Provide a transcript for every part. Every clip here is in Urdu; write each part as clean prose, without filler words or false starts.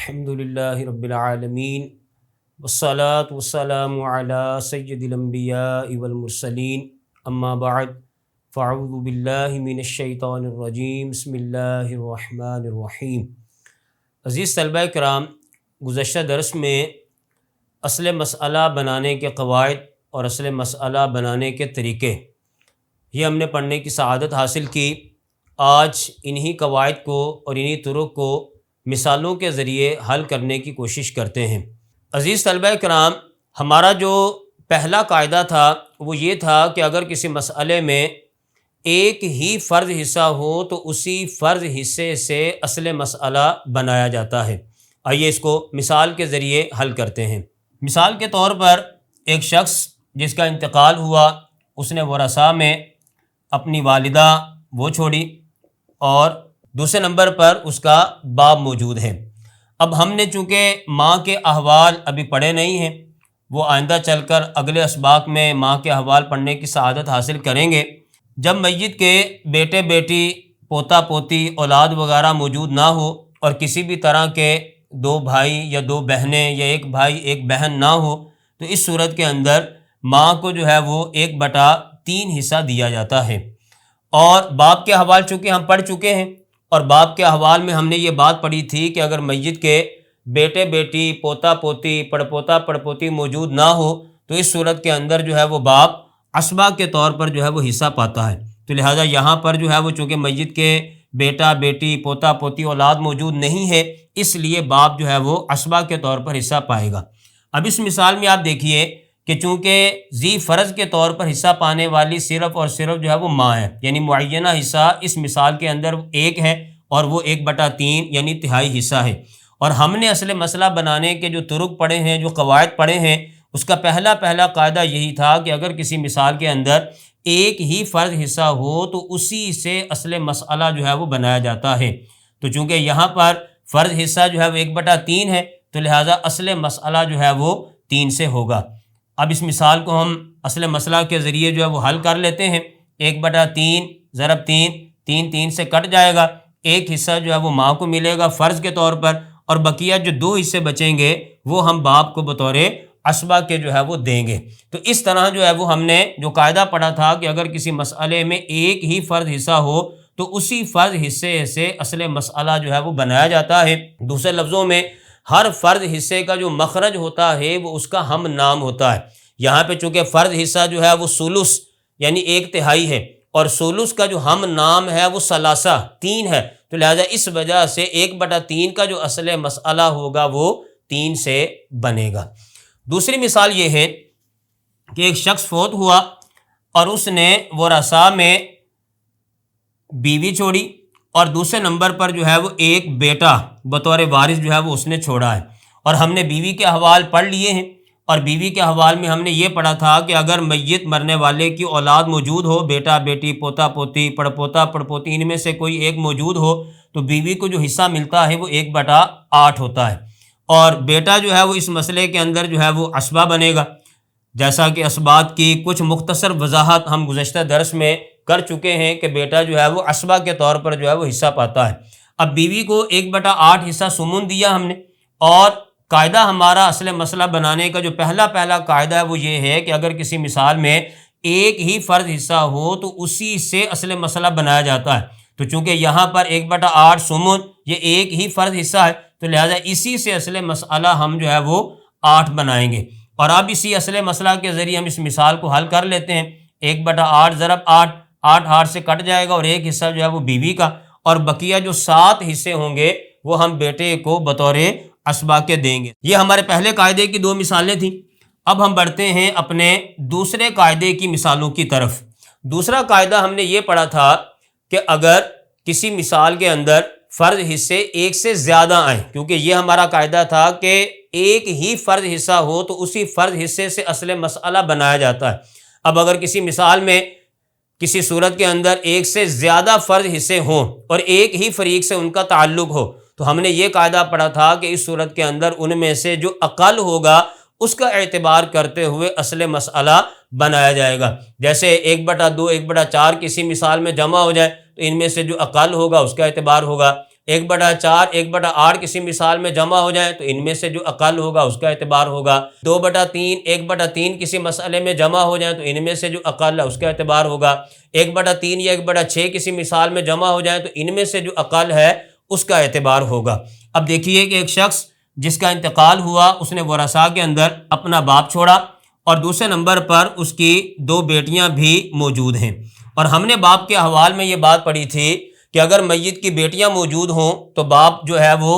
الحمدللہ رب العالمین والصلاة والسلام علی سید الانبیاء والمرسلین اما بعد فاعوذ باللہ من الشیطان الرجیم بسم اللہ الرحمن الرحیم۔ عزیز طلبہ کرام، گزشتہ درس میں اصل مسئلہ بنانے کے قواعد اور اصل مسئلہ بنانے کے طریقے یہ ہم نے پڑھنے کی سعادت حاصل کی۔ آج انہی قواعد کو اور انہی طرق کو مثالوں کے ذریعے حل کرنے کی کوشش کرتے ہیں۔ عزیز طلبہ کرام، ہمارا جو پہلا قاعدہ تھا وہ یہ تھا کہ اگر کسی مسئلے میں ایک ہی فرض حصہ ہو تو اسی فرض حصے سے اصل مسئلہ بنایا جاتا ہے۔ آئیے اس کو مثال کے ذریعے حل کرتے ہیں۔ مثال کے طور پر ایک شخص جس کا انتقال ہوا، اس نے ورثاء میں اپنی والدہ وہ چھوڑی اور دوسرے نمبر پر اس کا باپ موجود ہے۔ اب ہم نے چونکہ ماں کے احوال ابھی پڑھے نہیں ہیں، وہ آئندہ چل کر اگلے اسباق میں ماں کے احوال پڑھنے کی سعادت حاصل کریں گے۔ جب میت کے بیٹے بیٹی پوتا پوتی اولاد وغیرہ موجود نہ ہو اور کسی بھی طرح کے دو بھائی یا دو بہنیں یا ایک بھائی ایک بہن نہ ہو تو اس صورت کے اندر ماں کو جو ہے وہ 1/3 حصہ دیا جاتا ہے۔ اور باپ کے احوال چونکہ ہم پڑھ چکے ہیں، اور باپ کے احوال میں ہم نے یہ بات پڑھی تھی کہ اگر میت کے بیٹے بیٹی پوتا پوتی پڑپوتا پڑپوتی موجود نہ ہو تو اس صورت کے اندر جو ہے وہ باپ عصبہ کے طور پر جو ہے وہ حصہ پاتا ہے۔ تو لہٰذا یہاں پر جو ہے وہ چونکہ میت کے بیٹا بیٹی پوتا پوتی اولاد موجود نہیں ہے، اس لیے باپ جو ہے وہ عصبہ کے طور پر حصہ پائے گا۔ اب اس مثال میں آپ دیکھیے کہ چونکہ ذی فرض کے طور پر حصہ پانے والی صرف اور صرف جو ہے وہ ماں ہے، یعنی معینہ حصہ اس مثال کے اندر ایک ہے اور وہ 1/3 یعنی تہائی حصہ ہے۔ اور ہم نے اصل مسئلہ بنانے کے جو طرق پڑھے ہیں، جو قواعد پڑھے ہیں، اس کا پہلا قاعدہ یہی تھا کہ اگر کسی مثال کے اندر ایک ہی فرض حصہ ہو تو اسی سے اصل مسئلہ جو ہے وہ بنایا جاتا ہے۔ تو چونکہ یہاں پر فرض حصہ جو ہے وہ 1/3 ہے تو لہٰذا اصل مسئلہ جو ہے وہ 3 سے ہوگا۔ اب اس مثال کو ہم اصل مسئلہ کے ذریعے جو ہے وہ حل کر لیتے ہیں۔ 1/3 ضرب 3 3 سے کٹ جائے گا، ایک حصہ جو ہے وہ ماں کو ملے گا فرض کے طور پر، اور بقیہ جو 2 حصے بچیں گے وہ ہم باپ کو بطور عصبہ کے جو ہے وہ دیں گے۔ تو اس طرح جو ہے وہ ہم نے جو قاعدہ پڑھا تھا کہ اگر کسی مسئلے میں ایک ہی فرض حصہ ہو تو اسی فرض حصے سے اصل مسئلہ جو ہے وہ بنایا جاتا ہے۔ دوسرے لفظوں میں ہر فرض حصے کا جو مخرج ہوتا ہے وہ اس کا ہم نام ہوتا ہے۔ یہاں پہ چونکہ فرض حصہ جو ہے وہ ثلث یعنی 1/3 ہے، اور ثلث کا جو ہم نام ہے وہ ثلاثہ 3 ہے، تو لہٰذا اس وجہ سے 1/3 کا جو اصل مسئلہ ہوگا وہ 3 سے بنے گا۔ دوسری مثال یہ ہے کہ ایک شخص فوت ہوا اور اس نے ورثاء میں بیوی چھوڑی اور دوسرے نمبر پر جو ہے وہ ایک بیٹا بطور وارث جو ہے وہ اس نے چھوڑا ہے۔ اور ہم نے بیوی کے احوال پڑھ لیے ہیں، اور بیوی کے احوال میں ہم نے یہ پڑھا تھا کہ اگر میت مرنے والے کی اولاد موجود ہو، بیٹا بیٹی پوتا پوتی پڑپوتا پڑپوتی، ان میں سے کوئی ایک موجود ہو تو بیوی کو جو حصہ ملتا ہے وہ 1/8 ہوتا ہے، اور بیٹا جو ہے وہ اس مسئلے کے اندر جو ہے وہ عصبہ بنے گا۔ جیسا کہ اسبات کی کچھ مختصر وضاحت ہم گزشتہ درس میں کر چکے ہیں کہ بیٹا جو ہے وہ عصبہ کے طور پر جو ہے وہ حصہ پاتا ہے۔ اب بیوی کو 1/8 حصہ سمن دیا ہم نے، اور قاعدہ ہمارا اصل مسئلہ بنانے کا جو پہلا قاعدہ ہے وہ یہ ہے کہ اگر کسی مثال میں ایک ہی فرض حصہ ہو تو اسی سے اصل مسئلہ بنایا جاتا ہے۔ تو چونکہ یہاں پر 1/8 سمن یہ ایک ہی فرض حصہ ہے تو لہٰذا اسی سے اصل مسئلہ ہم جو ہے وہ 8 بنائیں گے۔ اور اب اسی اصل مسئلہ کے ذریعے ہم اس مثال کو حل کر لیتے ہیں۔ 1/8 ضرب 8 8 سے کٹ جائے گا، اور ایک حصہ جو ہے وہ بیوی کا، اور بقیہ جو 7 حصے ہوں گے وہ ہم بیٹے کو بطور عصبہ کے دیں گے۔ یہ ہمارے پہلے قاعدے کی 2 مثالیں تھیں۔ اب ہم بڑھتے ہیں اپنے دوسرے قاعدے کی مثالوں کی طرف۔ دوسرا قاعدہ ہم نے یہ پڑھا تھا کہ اگر کسی مثال کے اندر فرض حصے ایک سے زیادہ آئیں، کیونکہ یہ ہمارا قاعدہ تھا کہ ایک ہی فرض حصہ ہو تو اسی فرض حصے سے اصل مسئلہ بنایا جاتا ہے۔ اب اگر کسی مثال میں کسی صورت کے اندر ایک سے زیادہ فرض حصے ہوں اور ایک ہی فریق سے ان کا تعلق ہو تو ہم نے یہ قاعدہ پڑھا تھا کہ اس صورت کے اندر ان میں سے جو اقل ہوگا اس کا اعتبار کرتے ہوئے اصل مسئلہ بنایا جائے گا۔ جیسے 1/2 1/4 کسی مثال میں جمع ہو جائے تو ان میں سے جو اقل ہوگا اس کا اعتبار ہوگا، 1/4 1/8 کسی مثال میں جمع ہو جائیں تو ان میں سے جو اقل ہوگا اس کا اعتبار ہوگا۔ 2/3 1/3 کسی مسئلے میں جمع ہو جائیں تو ان میں سے جو اقل ہے اس کا اعتبار ہوگا۔ 1/3 یا 1/6 کسی مثال میں جمع ہو جائیں تو ان میں سے جو اقل ہے اس کا اعتبار ہوگا۔ اب دیکھیے کہ ایک شخص جس کا انتقال ہوا، اس نے ورثاء کے اندر اپنا باپ چھوڑا اور دوسرے نمبر پر اس کی 2 بیٹیاں بھی موجود ہیں، اور ہم نے باپ کے حوال میں یہ بات پڑھی تھی کہ اگر میت کی بیٹیاں موجود ہوں تو باپ جو ہے وہ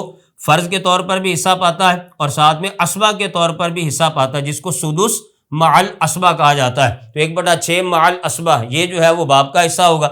فرض کے طور پر بھی حصہ پاتا ہے اور ساتھ میں اسبہ کے طور پر بھی حصہ پاتا ہے، جس کو سدس مع الاسبہ کہا جاتا ہے۔ تو 1/6 مع الاسبہ یہ جو ہے وہ باپ کا حصہ ہوگا،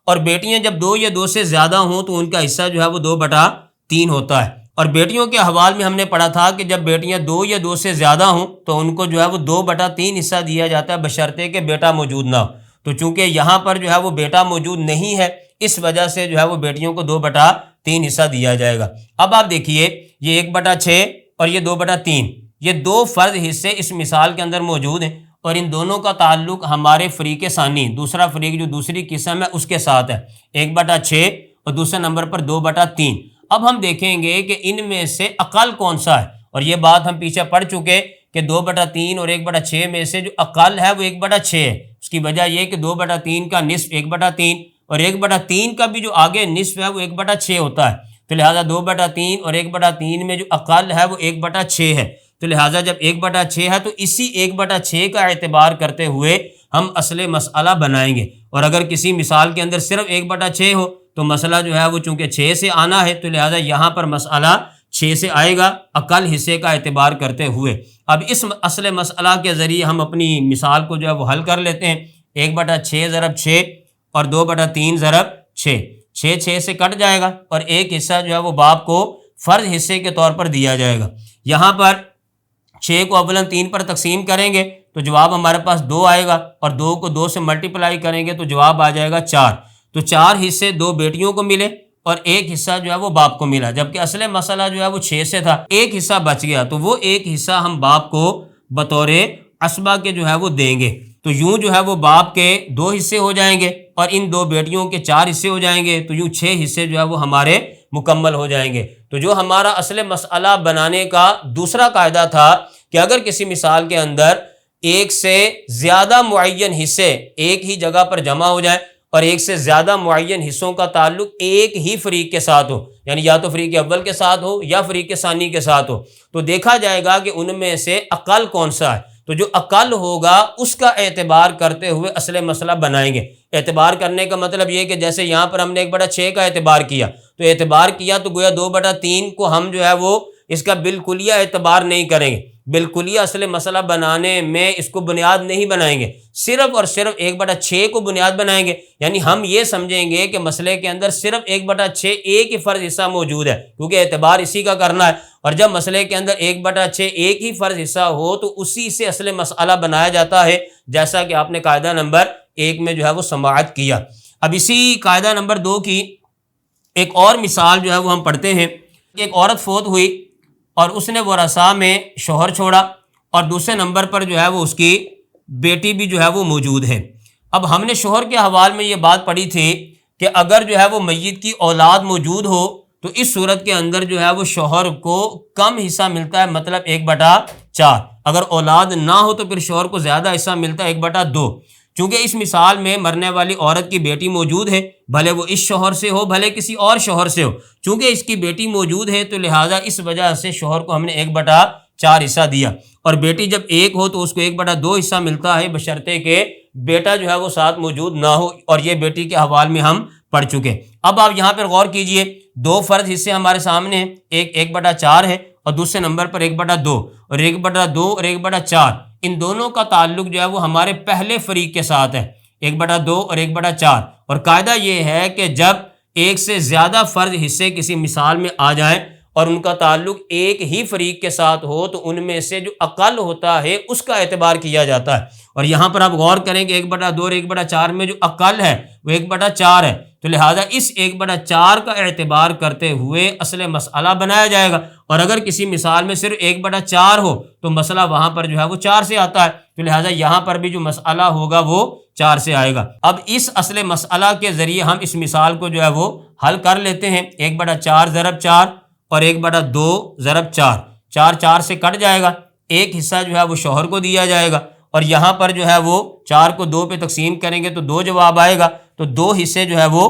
اور بیٹیاں جب 2 یا 2 سے زیادہ ہوں تو ان کا حصہ جو ہے وہ 2/3 ہوتا ہے۔ اور بیٹیوں کے حوال میں ہم نے پڑھا تھا کہ جب بیٹیاں 2 یا 2 سے زیادہ ہوں تو ان کو جو ہے وہ 2/3 حصہ دیا جاتا ہے، بشرطے کہ بیٹا موجود نہ ہو۔ تو چونکہ یہاں پر جو ہے وہ بیٹا موجود نہیں ہے، اس وجہ سے جو ہے وہ بیٹیوں کو 2/3 حصہ دیا جائے گا۔ اب آپ دیکھیے یہ 1/6 اور یہ 2/3، یہ 2 فرض حصے اس مثال کے اندر موجود ہیں، اور ان دونوں کا تعلق ہمارے فریق ثانی، دوسرا فریق جو دوسری قسم ہے اس کے ساتھ ہے، 1/6 اور دوسرے نمبر پر 2/3۔ اب ہم دیکھیں گے کہ ان میں سے اقل کون سا ہے، اور یہ بات ہم پیچھے پڑھ چکے کہ 2/3 اور 1/6 میں سے جو اقل ہے وہ 1/6 ہے۔ اس کی وجہ یہ کہ 2/3 کا نصف 1/3 اور 1/3 کا بھی جو آگے نصف ہے وہ 1/6 ہوتا ہے، تو لہٰذا 2/3 اور 1/3 میں جو اقل ہے وہ 1/6 ہے۔ تو لہٰذا جب 1/6 ہے تو اسی 1/6 کا اعتبار کرتے ہوئے ہم اصل مسئلہ بنائیں گے، اور اگر کسی مثال کے اندر صرف 1/6 ہو تو مسئلہ جو ہے وہ چونکہ 6 سے آنا ہے تو لہٰذا یہاں پر مسئلہ 6 سے آئے گا اقل حصے کا اعتبار کرتے ہوئے۔ اب اس اصل مسئلہ کے ذریعے ہم اپنی مثال کو جو ہے وہ حل کر لیتے ہیں۔ 1/6 ضرب 6 اور 2/3 ضرب 6، 6 سے کٹ جائے گا اور ایک حصہ جو ہے وہ باپ کو فرض حصے کے طور پر دیا جائے گا۔ یہاں پر 6 کو اولاً 3 پر تقسیم کریں گے تو جواب ہمارے پاس 2 آئے گا، اور 2 کو 2 سے ملٹیپلائی کریں گے تو جواب آ جائے گا 4۔ تو 4 حصے 2 بیٹیوں کو ملے اور ایک حصہ جو ہے وہ باپ کو ملا، جبکہ اصل مسئلہ جو ہے وہ 6 سے تھا، ایک حصہ بچ گیا تو وہ ایک حصہ ہم باپ کو بطور اسبہ کے جو ہے وہ دیں گے۔ تو یوں جو ہے وہ باپ کے 2 حصے ہو جائیں گے اور ان 2 بیٹیوں کے 4 حصے ہو جائیں گے، تو یوں 6 حصے جو ہے وہ ہمارے مکمل ہو جائیں گے۔ تو جو ہمارا اصل مسئلہ بنانے کا دوسرا قاعدہ تھا کہ اگر کسی مثال کے اندر ایک سے زیادہ معین حصے ایک ہی جگہ پر جمع ہو جائیں اور ایک سے زیادہ معین حصوں کا تعلق ایک ہی فریق کے ساتھ ہو، یعنی یا تو فریق اول کے ساتھ ہو یا فریق ثانی کے ساتھ ہو، تو دیکھا جائے گا کہ ان میں سے اقل کون سا ہے۔ تو جو اقل ہوگا اس کا اعتبار کرتے ہوئے اصل مسئلہ بنائیں گے۔ اعتبار کرنے کا مطلب یہ کہ جیسے یہاں پر ہم نے 1/6 کا اعتبار کیا، تو اعتبار کیا تو گویا 2/3 کو ہم جو ہے وہ اس کا بالکلیہ اعتبار نہیں کریں گے، بالکلیہ اصل مسئلہ بنانے میں اس کو بنیاد نہیں بنائیں گے، صرف اور صرف 1/6 کو بنیاد بنائیں گے۔ یعنی ہم یہ سمجھیں گے کہ مسئلے کے اندر صرف 1/6 ایک ہی فرض حصہ موجود ہے، کیونکہ اعتبار اسی کا کرنا ہے، اور جب مسئلے کے اندر 1/6 ایک ہی فرض حصہ ہو تو اسی سے اصل مسئلہ بنایا جاتا ہے، جیسا کہ آپ نے قاعدہ نمبر 1 میں جو ہے وہ سماعت کیا۔ اب اسی قاعدہ نمبر 2 کی ایک اور مثال جو ہے وہ ہم پڑھتے ہیں کہ ایک عورت فوت ہوئی اور اس نے ورثاء میں شوہر چھوڑا، اور دوسرے نمبر پر جو ہے وہ اس کی بیٹی بھی جو ہے وہ موجود ہے۔ اب ہم نے شوہر کے حوال میں یہ بات پڑھی تھی کہ اگر جو ہے وہ میت کی اولاد موجود ہو تو اس صورت کے اندر جو ہے وہ شوہر کو کم حصہ ملتا ہے، مطلب 1/4۔ اگر اولاد نہ ہو تو پھر شوہر کو زیادہ حصہ ملتا ہے، 1/2۔ چونکہ اس مثال میں مرنے والی عورت کی بیٹی موجود ہے، بھلے وہ اس شوہر سے ہو بھلے کسی اور شوہر سے ہو، چونکہ اس کی بیٹی موجود ہے تو لہٰذا اس وجہ سے شوہر کو ہم نے 1/4 حصہ دیا، اور بیٹی جب ایک ہو تو اس کو 1/2 حصہ ملتا ہے، بشرطے کہ بیٹا جو ہے وہ ساتھ موجود نہ ہو، اور یہ بیٹی کے حوال میں ہم پڑھ چکے۔ اب آپ یہاں پر غور کیجئے، 2 فرض حصے ہمارے سامنے ہیں، ایک 1/4 ہے اور دوسرے نمبر پر 1/2، اور 1/2 اور 1/4 ان دونوں کا تعلق جو ہے وہ ہمارے پہلے فریق کے ساتھ ہے، 1/2 اور 1/4۔ اور قاعدہ یہ ہے کہ جب ایک سے زیادہ فرض حصے کسی مثال میں آ جائیں اور ان کا تعلق ایک ہی فریق کے ساتھ ہو تو ان میں سے جو اقل ہوتا ہے اس کا اعتبار کیا جاتا ہے۔ اور یہاں پر آپ غور کریں کہ 1/2 اور 1/4 میں جو اقل ہے وہ 1/4 ہے، تو لہٰذا اس 1/4 کا اعتبار کرتے ہوئے اصل مسئلہ بنایا جائے گا۔ اور اگر کسی مثال میں صرف 1/4 ہو تو مسئلہ وہاں پر جو ہے وہ 4 سے آتا ہے، تو لہٰذا یہاں پر بھی جو مسئلہ ہوگا وہ 4 سے آئے گا۔ اب اس اصل مسئلہ کے ذریعے ہم اس مثال کو جو ہے وہ حل کر لیتے ہیں۔ 1/4 ضرب 4 اور 1/2 ضرب 4، 4 4 سے کٹ جائے گا، ایک حصہ جو ہے وہ شوہر کو دیا جائے گا، اور یہاں پر جو ہے وہ 4 کو 2 پہ تقسیم کریں گے تو 2 جواب آئے گا، تو 2 حصے جو ہے وہ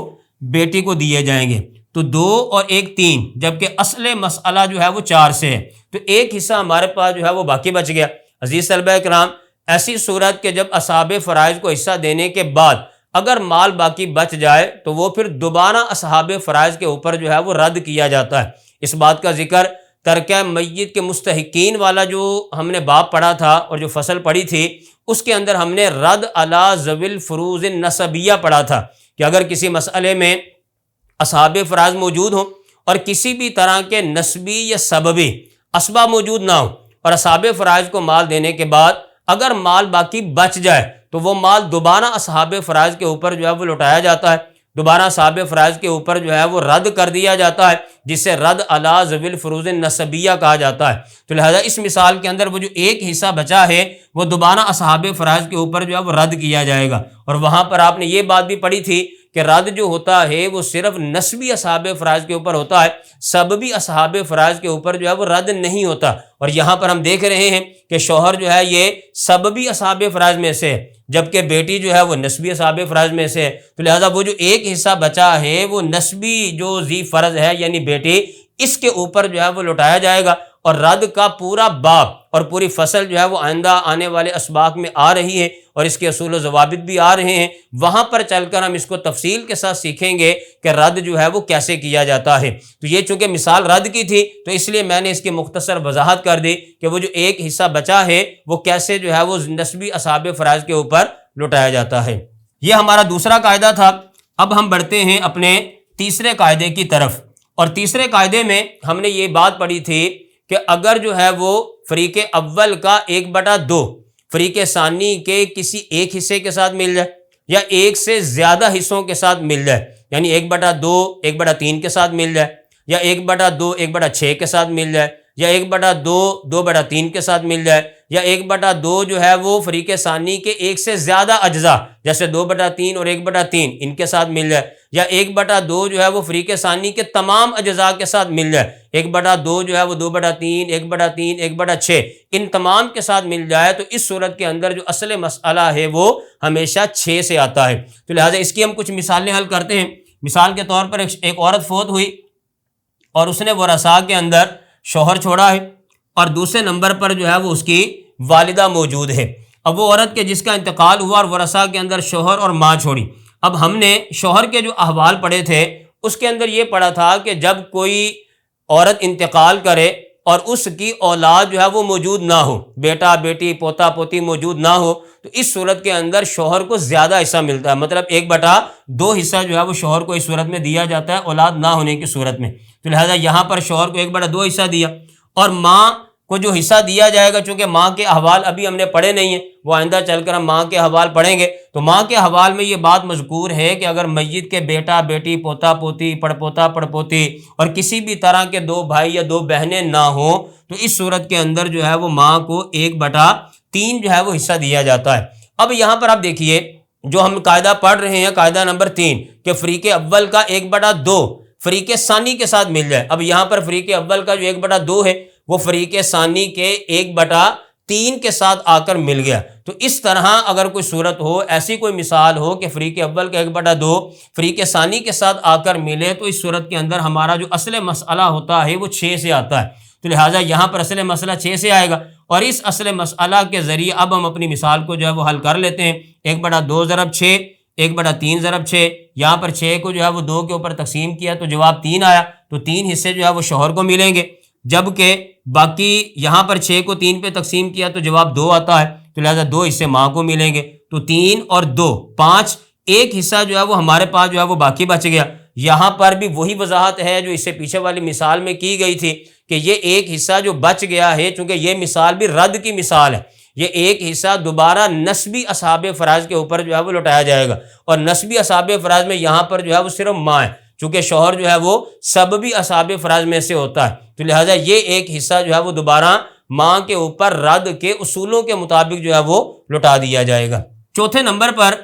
بیٹی کو دیے جائیں گے، تو 2 اور 1 3، جبکہ اصل مسئلہ جو ہے وہ 4 سے ہے، تو ایک حصہ ہمارے پاس جو ہے وہ باقی بچ گیا۔ عزیز طلبہ کرام، ایسی صورت کہ جب اصحاب فرائض کو حصہ دینے کے بعد اگر مال باقی بچ جائے تو وہ پھر دوبارہ اصحاب فرائض کے اوپر جو ہے وہ رد کیا جاتا ہے۔ اس بات کا ذکر ترکہ میت کے مستحقین والا جو ہم نے باب پڑھا تھا اور جو فصل پڑھی تھی اس کے اندر ہم نے رد علی ذوی الفروض النسبیہ پڑھا تھا کہ اگر کسی مسئلے میں اصحاب فرائض موجود ہوں اور کسی بھی طرح کے نسبی یا سببی اسباب موجود نہ ہوں اور اصحاب فرائض کو مال دینے کے بعد اگر مال باقی بچ جائے تو وہ مال دوبارہ اصحاب فرائض کے اوپر جو ہے وہ لوٹایا جاتا ہے، دوبارہ اصحاب فرائض کے اوپر جو ہے وہ رد کر دیا جاتا ہے، جسے رد علی ذوی الفروض النسبیہ کہا جاتا ہے۔ تو لہذا اس مثال کے اندر وہ جو ایک حصہ بچا ہے وہ دوبارہ اصحاب فرائض کے اوپر جو ہے وہ رد کیا جائے گا، اور وہاں پر آپ نے یہ بات بھی پڑھی تھی کہ رد جو ہوتا ہے وہ صرف نسبی اصحاب فرائض کے اوپر ہوتا ہے، سببی اصحاب فرائض کے اوپر جو ہے وہ رد نہیں ہوتا، اور یہاں پر ہم دیکھ رہے ہیں کہ شوہر جو ہے یہ سببی اصحاب فرائض میں سے ہے جبکہ بیٹی جو ہے وہ نسبی اصحاب فرائض میں سے ہے، تو لہٰذا وہ جو ایک حصہ بچا ہے وہ نسبی جو ذی فرض ہے یعنی بیٹی، اس کے اوپر جو ہے وہ لوٹایا جائے گا، اور رد کا پورا باب اور پوری فصل جو ہے وہ آئندہ آنے والے اسباق میں آ رہی ہے اور اس کے اصول و ضوابط بھی آ رہے ہیں، وہاں پر چل کر ہم اس کو تفصیل کے ساتھ سیکھیں گے کہ رد جو ہے وہ کیسے کیا جاتا ہے۔ تو یہ چونکہ مثال رد کی تھی تو اس لیے میں نے اس کی مختصر وضاحت کر دی کہ وہ جو ایک حصہ بچا ہے وہ کیسے جو ہے وہ نسبی اصحاب فرائض کے اوپر لوٹایا جاتا ہے۔ یہ ہمارا دوسرا قاعدہ تھا۔ اب ہم بڑھتے ہیں اپنے تیسرے قاعدے کی طرف، اور تیسرے قاعدے میں ہم نے یہ بات پڑھی تھی کہ اگر جو ہے وہ فریق اول کا 1/2 فریق ثانی کے کسی ایک حصے کے ساتھ مل جائے یا ایک سے زیادہ حصوں کے ساتھ مل جائے، یعنی 1/2 1/3 کے ساتھ مل جائے، یا 1/2 1/6 کے ساتھ مل جائے، یا 1/2 2/3 کے ساتھ مل جائے، یا 1/2 جو ہے وہ فریق ثانی کے ایک سے زیادہ اجزاء جیسے 2/3 اور 1/3 ان کے ساتھ مل جائے، یا 1/2 جو ہے وہ فریق ثانی کے تمام اجزاء کے ساتھ مل جائے، 1/2 جو ہے وہ 2/3 1/3 1/6 ان تمام کے ساتھ مل جائے، تو اس صورت کے اندر جو اصل مسئلہ ہے وہ ہمیشہ 6 سے آتا ہے۔ تو لہٰذا اس کی ہم کچھ مثالیں حل کرتے ہیں۔ مثال کے طور پر ایک عورت فوت ہوئی اور اس نے ورثاء کے اندر شوہر چھوڑا ہے اور دوسرے نمبر پر جو ہے وہ اس کی والدہ موجود ہے۔ اب وہ عورت کے جس کا انتقال ہوا اور ورثاء کے اندر شوہر اور ماں چھوڑی، اب ہم نے شوہر کے جو احوال پڑھے تھے اس کے اندر یہ پڑھا تھا کہ جب کوئی عورت انتقال کرے اور اس کی اولاد جو ہے وہ موجود نہ ہو، بیٹا بیٹی پوتا پوتی موجود نہ ہو، تو اس صورت کے اندر شوہر کو زیادہ حصہ ملتا ہے، مطلب 1/2 حصہ جو ہے وہ شوہر کو اس صورت میں دیا جاتا ہے اولاد نہ ہونے کی صورت میں۔ تو لہٰذا یہاں پر شوہر کو 1/2 حصہ دیا، اور ماں کو جو حصہ دیا جائے گا، چونکہ ماں کے احوال ابھی ہم نے پڑھے نہیں ہیں، وہ آئندہ چل کر ہم ماں کے احوال پڑھیں گے، تو ماں کے احوال میں یہ بات مذکور ہے کہ اگر میت کے بیٹا بیٹی پوتا پوتی پڑپوتا پڑپوتی اور کسی بھی طرح کے 2 بھائی یا 2 بہنیں نہ ہوں تو اس صورت کے اندر جو ہے وہ ماں کو 1/3 جو ہے وہ حصہ دیا جاتا ہے۔ اب یہاں پر آپ دیکھیے جو ہم قاعدہ پڑھ رہے ہیں، قاعدہ نمبر 3 کہ فریق اول کا 1/2 فریق ثانی کے ساتھ مل جائے۔ اب یہاں پر فریق اول کا جو 1/2 ہے وہ فریق ثانی کے 1/3 کے ساتھ آ کر مل گیا، تو اس طرح اگر کوئی صورت ہو، ایسی کوئی مثال ہو کہ فریق اول کا 1/2 فریق ثانی کے ساتھ آ کر ملے، تو اس صورت کے اندر ہمارا جو اصل مسئلہ ہوتا ہے وہ 6 سے آتا ہے۔ تو لہٰذا یہاں پر اصل مسئلہ 6 سے آئے گا، اور اس اصل مسئلہ کے ذریعے اب ہم اپنی مثال کو جو ہے وہ حل کر لیتے ہیں۔ 1/2 ضرب 6 1/3 ضرب 6، یہاں پر 6 کو جو ہے وہ 2 کے اوپر تقسیم کیا تو جواب 3 آیا، تو 3 حصے جو ہے وہ شوہر کو ملیں گے، جبکہ باقی یہاں پر 6 کو 3 پہ تقسیم کیا تو جواب 2 آتا ہے، تو لہٰذا 2 حصے ماں کو ملیں گے، تو 3 اور 2 5، ایک حصہ جو ہے وہ ہمارے پاس جو ہے وہ باقی بچ گیا، یہاں پر بھی وہی وضاحت ہے جو اس سے پیچھے والی مثال میں کی گئی تھی کہ یہ ایک حصہ جو بچ گیا ہے، چونکہ یہ مثال بھی رد کی مثال ہے، یہ ایک حصہ دوبارہ نسبی اصحاب فرائض کے اوپر جو ہے وہ لوٹایا جائے گا، اور نسبی اصحاب فرائض میں یہاں پر جو ہے وہ صرف ماں ہے، چونکہ شوہر جو ہے وہ سببی اصحاب فرائض میں سے ہوتا ہے، تو لہٰذا یہ ایک حصہ جو ہے وہ دوبارہ ماں کے اوپر رد کے اصولوں کے مطابق جو ہے وہ لوٹا دیا جائے گا۔ چوتھے نمبر پر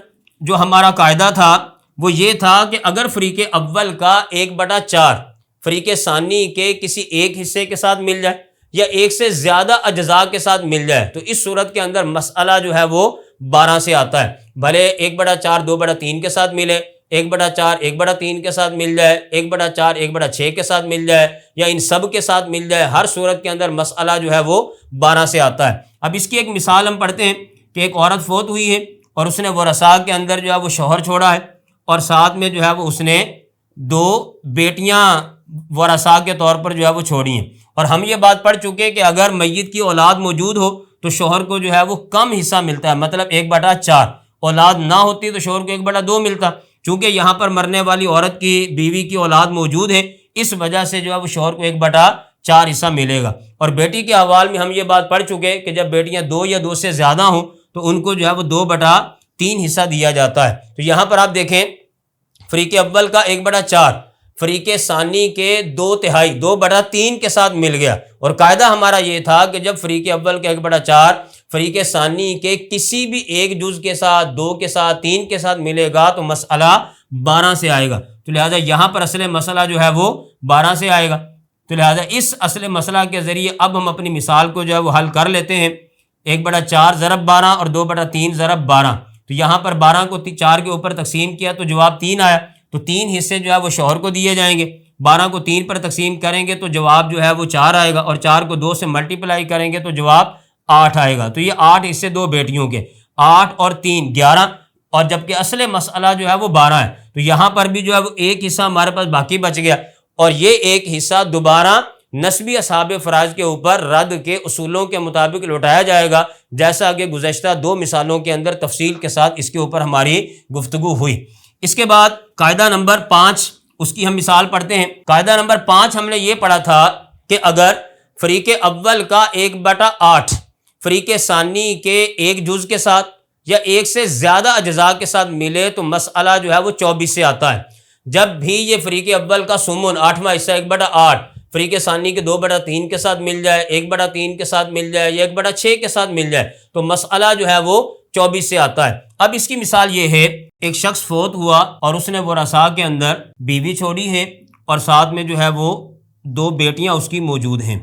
جو ہمارا قاعدہ تھا وہ یہ تھا کہ اگر فریق اول کا 1/4 فریق ثانی کے کسی ایک حصے کے ساتھ مل جائے یا ایک سے زیادہ اجزاء کے ساتھ مل جائے تو اس صورت کے اندر مسئلہ جو ہے وہ 12 سے آتا ہے، بھلے 1/4 2/3 کے ساتھ ملے، 1/4 1/3 کے ساتھ مل جائے، 1/4 1/6 کے ساتھ مل جائے یا ان سب کے ساتھ مل جائے، ہر صورت کے اندر مسئلہ جو ہے وہ 12 سے آتا ہے۔ اب اس کی ایک مثال ہم پڑھتے ہیں کہ ایک عورت فوت ہوئی ہے اور اس نے ورثاء کے اندر جو ہے وہ شوہر چھوڑا ہے اور ساتھ میں جو ہے وہ اس نے 2 بیٹیاں ورثاء کے طور پر جو ہے وہ چھوڑی ہیں، اور ہم یہ بات پڑھ چکے کہ اگر میت کی اولاد موجود ہو تو شوہر کو جو ہے وہ کم حصہ ملتا ہے، مطلب 1/4، اولاد نہ ہوتی تو شوہر کو 1/2 ملتا، چونکہ یہاں پر مرنے والی عورت کی بیوی کی اولاد موجود ہے، اس وجہ سے جو ہے وہ شوہر کو 1/4 حصہ ملے گا۔ اور بیٹی کے حوالے میں ہم یہ بات پڑھ چکے کہ جب بیٹیاں 2 یا 2 سے زیادہ ہوں تو ان کو جو ہے وہ 2/3 حصہ دیا جاتا ہے۔ تو یہاں پر آپ دیکھیں فریق اول کا 1/4 فریق ثانی کے 2/3 2/3 کے ساتھ مل گیا، اور قاعدہ ہمارا یہ تھا کہ جب فریق اول کا 1/4 فریق ثانی کے کسی بھی ایک جز کے ساتھ، 2 کے ساتھ، 3 کے ساتھ ملے گا تو مسئلہ 12 سے آئے گا، تو لہٰذا یہاں پر اصل مسئلہ جو ہے وہ 12 سے آئے گا۔ تو لہٰذا اس اصل مسئلہ کے ذریعے اب ہم اپنی مثال کو جو ہے وہ حل کر لیتے ہیں۔ 1/4 ضرب 12 اور 2/3 ضرب 12، تو یہاں پر 12 کو 4 کے اوپر تقسیم کیا تو جواب 3 آیا، تو 3 حصے جو ہے وہ شوہر کو دیے جائیں گے، 12 کو 3 پر تقسیم کریں گے تو جواب جو ہے وہ 4 آئے گا، اور 4 کو 2 سے ملٹیپلائی کریں گے تو جواب 8 آئے گا۔ تو یہ 8 حصے 2 بیٹیوں کے، 8 اور 3 11، اور جبکہ اصل مسئلہ جو ہے وہ 12 ہے، تو یہاں پر بھی جو ہے وہ ایک حصہ ہمارے پاس باقی بچ گیا، اور یہ ایک حصہ دوبارہ نسبی اصحاب فرائض کے اوپر رد کے اصولوں کے مطابق لوٹایا جائے گا، جیسا کہ گزشتہ 2 مثالوں کے اندر تفصیل کے ساتھ اس کے اوپر ہماری گفتگو ہوئی۔ اس کے بعد قاعدہ نمبر 5، اس کی ہم مثال پڑھتے ہیں۔ قاعدہ نمبر 5 ہم نے یہ پڑھا تھا کہ اگر فریق اول کا 1/8 فریق ثانی کے ایک جز کے ساتھ یا ایک سے زیادہ اجزاء کے ساتھ ملے تو مسئلہ جو ہے وہ 24 سے آتا ہے۔ جب بھی یہ فریق اول کا سمن 8واں حصہ 1/8 فریق ثانی کے 2/3 کے ساتھ مل جائے، 1/3 کے ساتھ مل جائے یا 1/6 کے ساتھ مل جائے تو مسئلہ جو ہے وہ 24 سے آتا ہے۔ اب اس کی مثال یہ ہے، ایک شخص فوت ہوا اور اس نے ورثاء کے اندر بیوی چھوڑی ہے اور ساتھ میں جو ہے وہ 2 بیٹیاں اس کی موجود ہیں،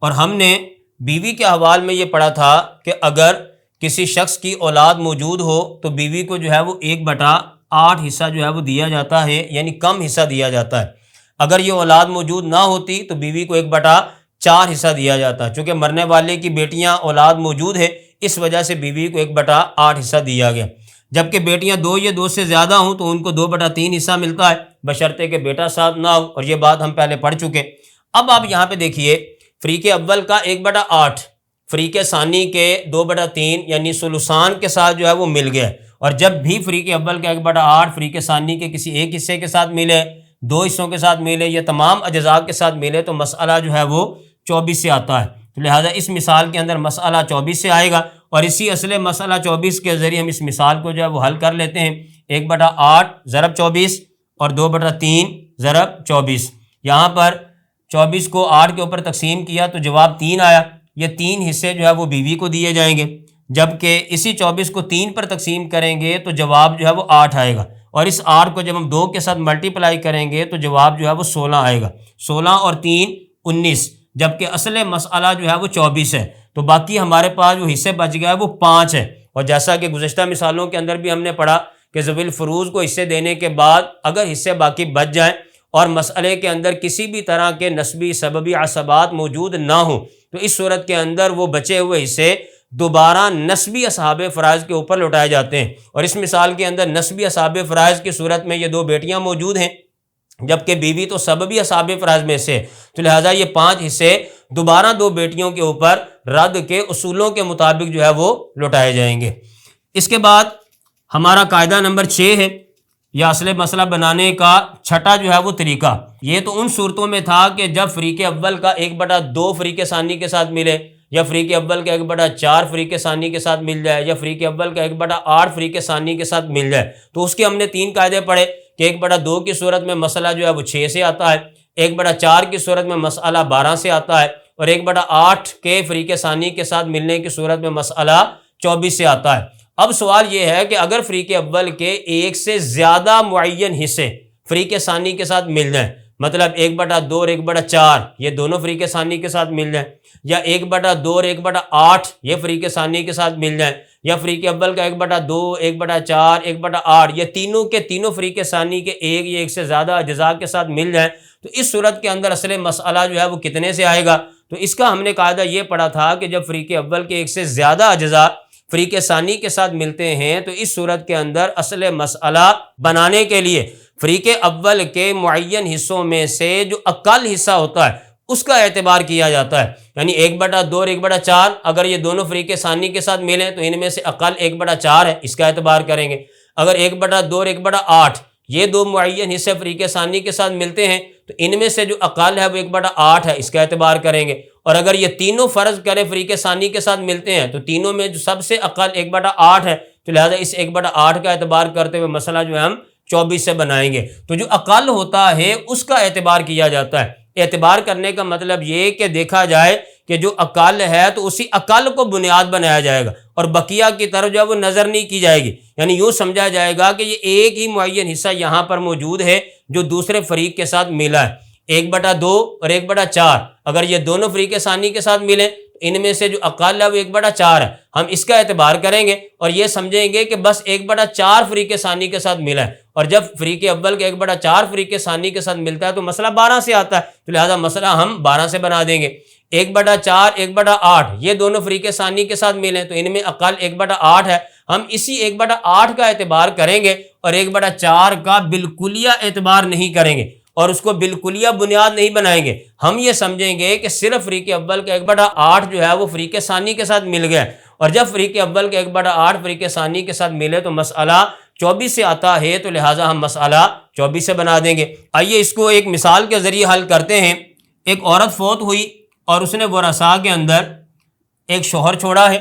اور ہم نے بیوی کے حوالے میں یہ پڑھا تھا کہ اگر کسی شخص کی اولاد موجود ہو تو بیوی کو جو ہے وہ 1/8 حصہ جو ہے وہ دیا جاتا ہے، یعنی کم حصہ دیا جاتا ہے۔ اگر یہ اولاد موجود نہ ہوتی تو بیوی کو 1/4 حصہ دیا جاتا ہے، چونکہ مرنے والے کی بیٹیاں اولاد موجود ہے اس وجہ سے بیوی کو 1/8 حصہ دیا گیا، جبکہ بیٹیاں 2 یا 2 سے زیادہ ہوں تو ان کو 2/3 حصہ ملتا ہے، بشرطے کہ بیٹا ساتھ نہ ہو، اور یہ بات ہم پہلے پڑھ چکے۔ اب آپ یہاں پہ دیکھیے فریق اول کا 1/8 فریق ثانی کے 2/3 یعنی ثلثان کے ساتھ جو ہے وہ مل گیا، اور جب بھی فریق اول کا 1/8 فریق ثانی کے کسی ایک حصے کے ساتھ ملے، 2 حصوں کے ساتھ ملے یا تمام اجزاء کے ساتھ ملے تو مسئلہ جو ہے وہ 24 سے آتا ہے۔ تو لہٰذا اس مثال کے اندر مسئلہ 24 سے آئے گا، اور اسی اصل مسئلہ 24 کے ذریعے ہم اس مثال کو جو ہے وہ حل کر لیتے ہیں۔ 1/8 ضرب 24 اور 2/3 ضرب 24، یہاں پر 24 کو 8 کے اوپر تقسیم کیا تو جواب 3 آیا، یہ 3 حصے جو ہے وہ بیوی کو دیے جائیں گے، جبکہ اسی 24 کو 3 پر تقسیم کریں گے تو جواب جو ہے وہ 8 آئے گا، اور اس 8 کو جب ہم 2 کے ساتھ ملٹیپلائی کریں گے تو جواب جو ہے وہ 16 آئے گا، 16 اور 3 19، جبکہ اصل مسئلہ جو ہے وہ 24 ہے، تو باقی ہمارے پاس جو حصے بچ گیا ہے وہ 5 ہے۔ اور جیسا کہ گزشتہ مثالوں کے اندر بھی ہم نے پڑھا کہ ذوی الفروض کو حصے دینے کے بعد اگر حصے باقی بچ جائیں اور مسئلے کے اندر کسی بھی طرح کے نسبی سببی عصبات موجود نہ ہوں تو اس صورت کے اندر وہ بچے ہوئے حصے دوبارہ نسبی اصحاب فرائض کے اوپر لوٹائے جاتے ہیں، اور اس مثال کے اندر نسبی اصحاب فرائض کی صورت میں یہ 2 بیٹیاں موجود ہیں، جبکہ بیوی تو سببی اصحاب فرائض میں سے، تو لہٰذا یہ 5 حصے دوبارہ 2 بیٹیوں کے اوپر رد کے اصولوں کے مطابق جو ہے وہ لوٹائے جائیں گے۔ اس کے بعد ہمارا قاعدہ نمبر 6 ہے یا اصل مسئلہ بنانے کا چھٹا جو ہے وہ طریقہ، یہ تو ان صورتوں میں تھا کہ جب فریق اول کا 1/2 فریق ثانی کے ساتھ ملے، یا فریق اول کا 1/4 فریق ثانی کے ساتھ مل جائے، یا فریق اول کا 1/8 فریق ثانی کے ساتھ مل جائے، تو اس کے ہم نے 3 قاعدے پڑھے کہ 1/2 کی صورت میں مسئلہ جو ہے وہ 6 سے آتا ہے، 1/4 کی صورت میں مسئلہ 12 سے آتا ہے، اور 1/8 کے فریق ثانی کے ساتھ ملنے کی صورت میں مسئلہ 24 سے آتا ہے۔ اب سوال یہ ہے کہ اگر فریق اول کے ایک سے زیادہ معین حصے فریق ثانی کے ساتھ مل جائیں، مطلب 1/2 اور 1/4 یہ دونوں فریق ثانی کے ساتھ مل جائیں، یا 1/2 اور 1/8 یہ فریق ثانی کے ساتھ مل جائیں، یا فریق اول کا 1/2 1/4 1/8 یہ تینوں کے تینوں فریق ثانی کے ایک یا ایک سے زیادہ اجزاء کے ساتھ مل جائیں، تو اس صورت کے اندر اصل مسئلہ جو ہے وہ کتنے سے آئے گا؟ تو اس کا ہم نے قاعدہ یہ پڑھا تھا کہ جب فریق اول کے ایک سے زیادہ اجزاء فریق ثانی کے ساتھ ملتے ہیں تو اس صورت کے اندر اصل مسئلہ بنانے کے لیے فریق اول کے معین حصوں میں سے جو اقل حصہ ہوتا ہے اس کا اعتبار کیا جاتا ہے، یعنی 1/2 اور 1/4 اگر یہ دونوں فریق ثانی کے ساتھ ملیں تو ان میں سے اقل 1/4 ہے، اس کا اعتبار کریں گے۔ اگر 1/2 اور 1/8 یہ دو معین حصے فریق ثانی کے ساتھ ملتے ہیں تو ان میں سے جو اقل ہے وہ 1/8 ہے، اس کا اعتبار کریں گے۔ اور اگر یہ تینوں فرض کریں فریق ثانی کے ساتھ ملتے ہیں تو تینوں میں جو سب سے اقل 1/8 ہے، تو لہٰذا اس 1/8 کا اعتبار کرتے ہوئے مسئلہ جو ہے ہم 24 سے بنائیں گے۔ تو جو اقل ہوتا ہے اس کا اعتبار کیا جاتا ہے۔ اعتبار کرنے کا مطلب یہ کہ دیکھا جائے کہ جو اقل ہے تو اسی اقل کو بنیاد بنایا جائے گا، اور بقیہ کی طرف جو ہے وہ نظر نہیں کی جائے گی، یعنی یوں سمجھا جائے گا کہ یہ ایک ہی معین حصہ یہاں پر موجود ہے جو دوسرے فریق کے ساتھ ملا ہے۔ 1/2 اور 1/4 اگر یہ دونوں فریق ثانی کے ساتھ ملیں ان میں سے جو اقل ہے وہ 1/4 ہے، ہم اس کا اعتبار کریں گے اور یہ سمجھیں گے کہ بس 1/4 فریق ثانی کے ساتھ ملا ہے، اور جب فریق اول کے 1/4 فریق ثانی کے ساتھ ملتا ہے تو مسئلہ 12 سے آتا ہے، تو لہذا مسئلہ ہم 12 سے بنا دیں گے۔ 1/4 1/8 یہ دونوں فریق ثانی کے ساتھ ملیں تو ان میں اقل 1/8 ہے، ہم اسی 1/8 کا اعتبار کریں گے اور 1/4 کا بالکلیہ اعتبار نہیں کریں گے اور اس کو بالکلیہ بنیاد نہیں بنائیں گے۔ ہم یہ سمجھیں گے کہ صرف فریق اول کا 1/8 جو ہے وہ فریق ثانی کے ساتھ مل گیا، اور جب فریق اول کے 1/8 فریق ثانی کے ساتھ ملے تو مسئلہ 24 سے آتا ہے، تو لہٰذا ہم مسئلہ 24 سے بنا دیں گے۔ آئیے اس کو ایک مثال کے ذریعے حل کرتے ہیں۔ ایک عورت فوت ہوئی اور اس نے ورثاء کے اندر ایک شوہر چھوڑا ہے،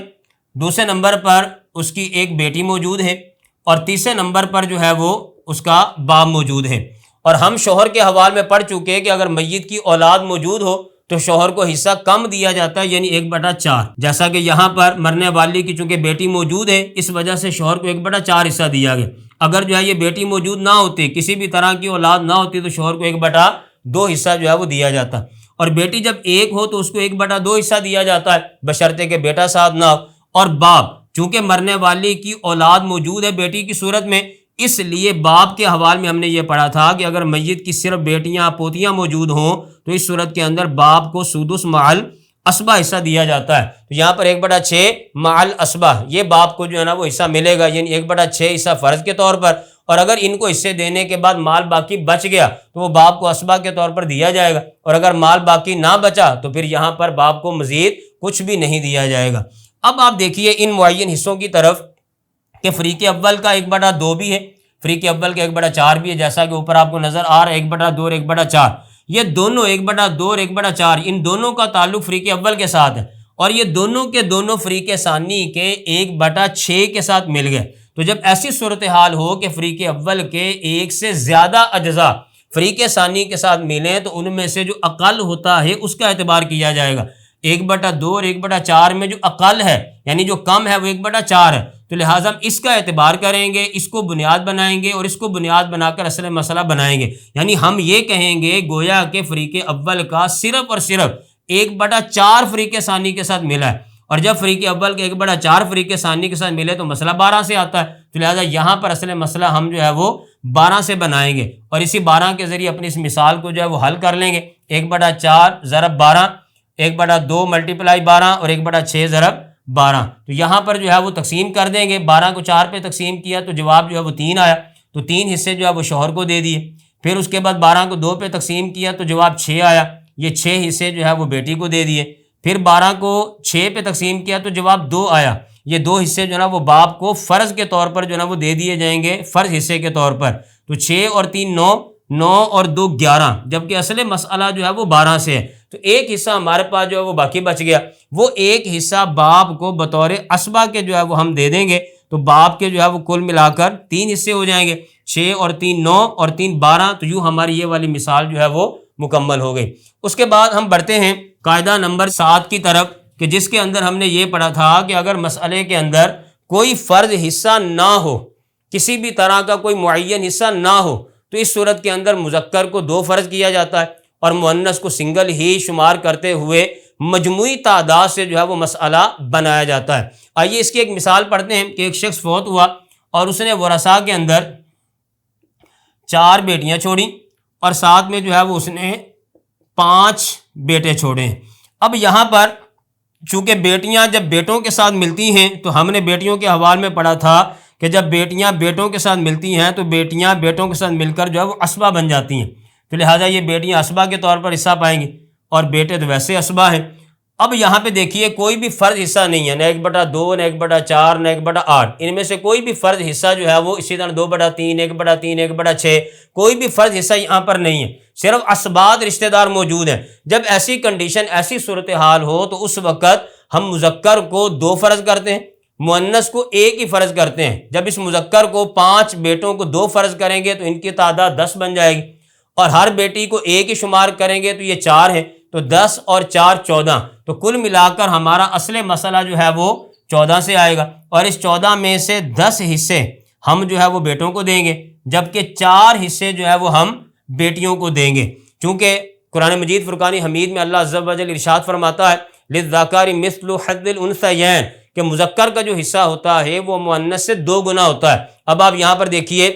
دوسرے نمبر پر اس کی ایک بیٹی موجود ہے، اور تیسرے نمبر پر جو ہے وہ اس کا باپ موجود ہے۔ اور ہم شوہر کے حوالے میں پڑھ چکے کہ اگر میت کی اولاد موجود ہو تو شوہر کو حصہ کم دیا جاتا ہے، یعنی 1/4، جیسا کہ یہاں پر مرنے والی کی چونکہ بیٹی موجود ہے اس وجہ سے شوہر کو 1/4 حصہ دیا گیا۔ اگر جو ہے یہ بیٹی موجود نہ ہوتی، کسی بھی طرح کی اولاد نہ ہوتی، تو شوہر کو 1/2 حصہ جو ہے وہ دیا جاتا، اور بیٹی جب ایک ہو تو اس کو 1/2 حصہ دیا جاتا ہے بشرطے کہ بیٹا ساتھ نہ ہو۔ اور باپ چونکہ مرنے والی کی اولاد موجود ہے بیٹی کی صورت میں، اس لیے باپ کے حوالے میں ہم نے یہ پڑھا تھا کہ اگر میت کی صرف بیٹیاں پوتیاں موجود ہوں تو اس صورت کے اندر باپ کو سدس مع الاسبہ حصہ دیا جاتا ہے۔ تو یہاں پر 1/6 مع الاسبہ یہ باپ کو جو ہے نا وہ حصہ ملے گا، یعنی 1/6 حصہ فرض کے طور پر، اور اگر ان کو حصے دینے کے بعد مال باقی بچ گیا تو وہ باپ کو اسبہ کے طور پر دیا جائے گا، اور اگر مال باقی نہ بچا تو پھر یہاں پر باپ کو مزید کچھ بھی نہیں دیا جائے گا۔ اب آپ دیکھیے ان معین حصوں کی طرف کہ فریق اول کا 1/2 بھی ہے، فریق اول کا 1/4 بھی ہے، جیسا کہ اوپر آپ کو نظر آ رہا ہے 1/2 اور 1/4، یہ دونوں 1/2 اور 1/4 ان دونوں کا تعلق فریق اول کے ساتھ ہے، اور یہ دونوں کے دونوں فریق ثانی کے 1/6 کے ساتھ مل گئے۔ تو جب ایسی صورتحال ہو کہ فریق اول کے ایک سے زیادہ اجزاء فریق ثانی کے ساتھ ملیں تو ان میں سے جو اقل ہوتا ہے اس کا اعتبار کیا جائے گا۔ 1/2 اور 1/4 میں جو اقل ہے یعنی جو کم ہے وہ 1/4 ہے، تو لہٰذا ہم اس کا اعتبار کریں گے، اس کو بنیاد بنائیں گے اور اس کو بنیاد بنا کر اصل مسئلہ بنائیں گے، یعنی ہم یہ کہیں گے گویا کہ فریق اول کا صرف اور صرف 1/4 فریق ثانی کے ساتھ ملا ہے، اور جب فریق اول کے 1/4 فریق ثانی کے ساتھ ملے تو مسئلہ 12 سے آتا ہے، تو لہٰذا یہاں پر اصل مسئلہ ہم جو ہے وہ 12 سے بنائیں گے، اور اسی 12 کے ذریعے اپنی اس مثال کو جو ہے وہ حل کر لیں گے۔ 1/4 ضرب 12، 1/2 ملٹیپلائی 12 اور 1/6 ضرب 12، تو یہاں پر جو ہے وہ تقسیم کر دیں گے۔ 12 کو 4 پہ تقسیم کیا تو جواب جو ہے وہ 3 آیا، تو 3 حصے جو ہے وہ شوہر کو دے دیے۔ پھر اس کے بعد 12 کو 2 پہ تقسیم کیا تو جواب 6 آیا، یہ 6 حصے جو ہے وہ بیٹی کو دے دیے۔ پھر 12 کو 6 پہ تقسیم کیا تو جواب 2 آیا۔ یہ 2 حصے جو ہے نا وہ باپ کو فرض کے طور پر جو ہے نا وہ دے دیے جائیں گے، فرض حصے کے طور پر۔ تو 6 اور 3 9، 9 اور 2 11، جبکہ اصل مسئلہ جو ہے وہ 12 سے ہے۔ تو ایک حصہ ہمارے پاس جو ہے وہ باقی بچ گیا، وہ ایک حصہ باپ کو بطور اسبہ کے جو ہے وہ ہم دے دیں گے، تو باپ کے جو ہے وہ کل ملا کر 3 حصے ہو جائیں گے، 6 اور 3 9 اور 3 12۔ تو یوں ہماری یہ والی مثال جو ہے وہ مکمل ہو گئی۔ اس کے بعد ہم بڑھتے ہیں قاعدہ نمبر 7 کی طرف، کہ جس کے اندر ہم نے یہ پڑھا تھا کہ اگر مسئلے کے اندر کوئی فرض حصہ نہ ہو، کسی بھی طرح کا کوئی معین حصہ نہ ہو، تو اس صورت کے اندر مذکر کو 2 فرض کیا جاتا ہے اور مؤنث کو سنگل ہی شمار کرتے ہوئے مجموعی تعداد سے جو ہے وہ مسئلہ بنایا جاتا ہے۔ آئیے اس کی ایک مثال پڑھتے ہیں کہ ایک شخص فوت ہوا اور اس نے ورثاء کے اندر 4 بیٹیاں چھوڑیں اور ساتھ میں جو ہے وہ اس نے 5 بیٹے چھوڑے ہیں۔ اب یہاں پر چونکہ بیٹیاں جب بیٹوں کے ساتھ ملتی ہیں، تو ہم نے بیٹیوں کے حوالے میں پڑھا تھا کہ جب بیٹیاں بیٹوں کے ساتھ ملتی ہیں تو بیٹیاں بیٹوں کے ساتھ مل کر جو ہے وہ اسبہ بن جاتی ہیں، تو لہٰذا یہ بیٹیاں اسبہ کے طور پر حصہ پائیں گی اور بیٹے تو ویسے اسبہ ہیں۔ اب یہاں پہ دیکھیے کوئی بھی فرض حصہ نہیں ہے، نہ 1/2، نہ 1/4، نہ 1/8، ان میں سے کوئی بھی فرض حصہ جو ہے وہ اسی طرح 2/3، 1/3، 1/6، کوئی بھی فرض حصہ یہاں پر نہیں ہے، صرف اسباط رشتہ دار موجود ہیں۔ جب ایسی کنڈیشن، ایسی صورتحال ہو تو اس وقت ہم مذکر کو 2 فرض کرتے ہیں، مؤنث کو 1 ہی فرض کرتے ہیں۔ جب اس مذکر کو 5 بیٹوں کو 2 فرض کریں گے تو ان کی تعداد 10 بن جائے گی، اور ہر بیٹی کو 1 ہی شمار کریں گے تو یہ 4 ہیں، تو 10 اور 4 14، تو کل ملا کر ہمارا اصل مسئلہ جو ہے وہ 14 سے آئے گا، اور اس 14 میں سے 10 حصے ہم جو ہے وہ بیٹوں کو دیں گے، جبکہ 4 حصے جو ہے وہ ہم بیٹیوں کو دیں گے۔ چونکہ قرآن مجید فرقان حمید میں اللہ عز و جل ارشاد فرماتا ہے للذکر مثل حظ الانثیین، کہ مذکر کا جو حصہ ہوتا ہے وہ مؤنث سے 2 گنا ہوتا ہے۔ اب آپ یہاں پر دیکھیے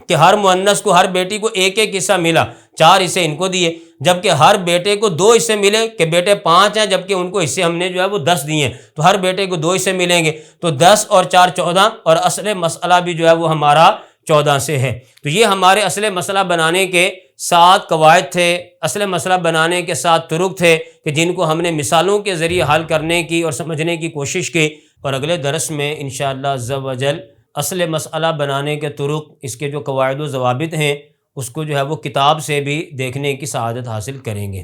کہ ہر مؤنث کو، ہر بیٹی کو 1 حصہ ملا، 4 حصے ان کو دیے، جبکہ ہر بیٹے کو 2 حصے ملے کہ بیٹے 5 ہیں جبکہ ان کو حصے ہم نے جو ہے وہ 10 دیے ہیں، تو ہر بیٹے کو 2 حصے ملیں گے، تو 10 اور 4 14، اور اصل مسئلہ بھی جو ہے وہ ہمارا 14 سے ہے۔ تو یہ ہمارے اصل مسئلہ بنانے کے 7 قواعد تھے، اصل مسئلہ بنانے کے 7 طرق تھے کہ جن کو ہم نے مثالوں کے ذریعے حل کرنے کی اور سمجھنے کی کوشش کی، اور اگلے درس میں انشاءاللہ عز و جل اصل مسئلہ بنانے کے طرق، اس کے جو قواعد و ضوابط ہیں، اس کو جو ہے وہ کتاب سے بھی دیکھنے کی سعادت حاصل کریں گے۔